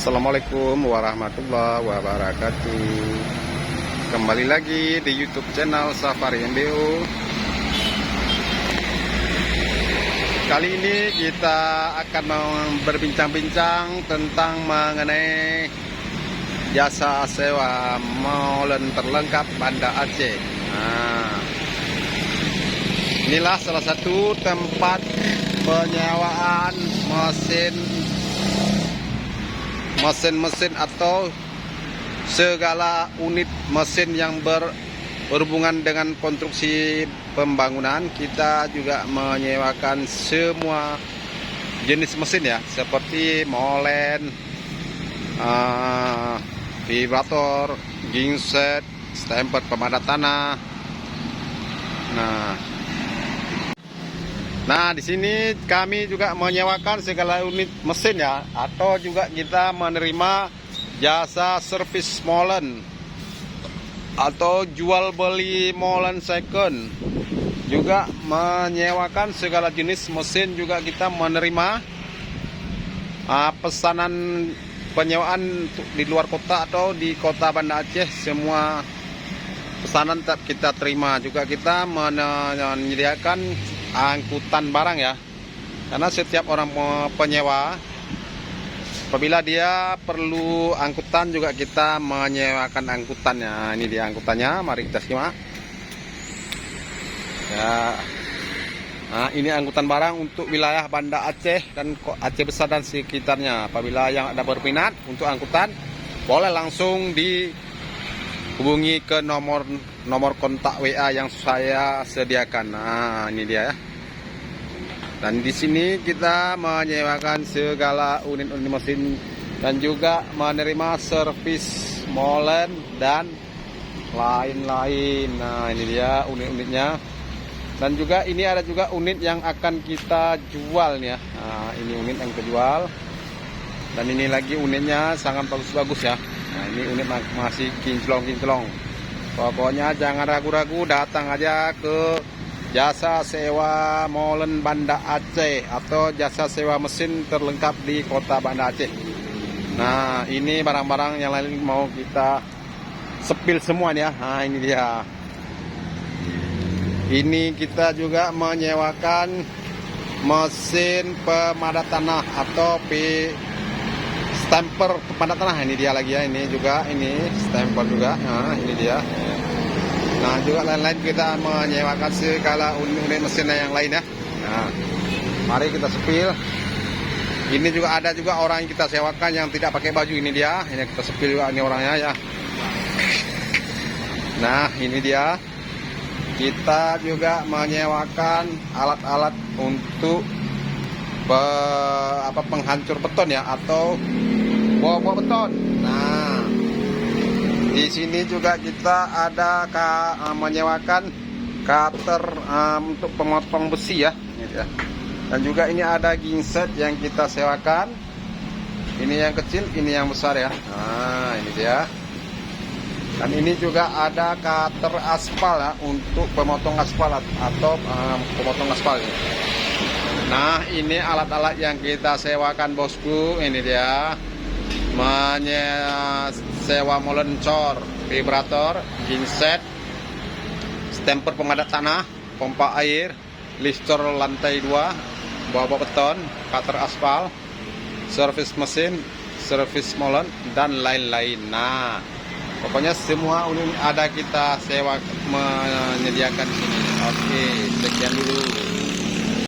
Assalamualaikum warahmatullahi wabarakatuh. Kembali lagi di YouTube channel Safari MBO. Kali ini kita akan berbincang-bincang tentang mengenai jasa sewa molen terlengkap Banda Aceh. Inilah salah satu tempat penyewaan mesin atau segala unit mesin yang berhubungan dengan konstruksi pembangunan. Kita juga menyewakan semua jenis mesin ya, seperti molen, vibrator, genset, stemper pemadat tanah. Nah, di sini kami juga menyewakan segala unit mesin ya, atau juga kita menerima jasa servis molen atau jual beli molen second. Juga menyewakan segala jenis mesin, juga kita menerima pesanan penyewaan di luar kota atau di kota Banda Aceh. Semua pesanan tetap kita terima. Juga kita menyediakan angkutan barang ya, karena setiap orang penyewa apabila dia perlu angkutan juga kita menyewakan angkutannya. Ini dia angkutannya, mari kita simak ya. Nah, ini angkutan barang untuk wilayah Banda Aceh dan Aceh Besar dan sekitarnya. Apabila yang ada berminat untuk angkutan, boleh langsung dihubungi ke nomor kontak WA yang saya sediakan. Nah, ini dia ya. Dan di sini kita menyewakan segala unit-unit mesin dan juga menerima servis molen dan lain-lain. Nah, ini dia unit-unitnya. Dan juga ini ada juga unit yang akan kita jual nih ya. Nah, ini unit yang terjual. Dan ini lagi unitnya sangat bagus-bagus ya. Nah, ini unit masih kinclong-kinclong. Pokoknya jangan ragu-ragu, datang aja ke jasa sewa molen Banda Aceh atau jasa sewa mesin terlengkap di kota Banda Aceh. Nah, ini barang-barang yang lain mau kita sepil semua nih ya. Nah, ini dia. Ini kita juga menyewakan mesin pemadat tanah atau stemper pemadat tanah. Ini dia lagi ya, ini juga, ini stemper juga. Nah, ini dia. Nah, juga lain-lain kita menyewakan segala unit mesin yang lain ya. Nah, mari kita sepil. Ini juga ada juga orang yang kita sewakan yang tidak pakai baju. Ini dia, ini kita sepil juga, ini orangnya ya. Nah, ini dia. Kita juga menyewakan alat-alat untuk penghancur beton ya, atau bawa beton. Nah, di sini juga kita ada menyewakan cutter untuk pemotong besi ya. Dan juga ini ada genset yang kita sewakan. Ini yang kecil, ini yang besar ya. Nah, ini dia. Dan ini juga ada cutter aspal ya, untuk pemotong aspal atau pemotong aspal. Nah, ini alat-alat yang kita sewakan bosku. Ini dia. Sewa molen cor, vibrator, genset, stemper pemadat tanah, pompa air, lifter lantai 2, bawa beton, cutter aspal, servis mesin, servis molen, dan lain-lain. Nah, pokoknya semua unit ada kita sewa menyediakan di sini. Oke, sekian dulu.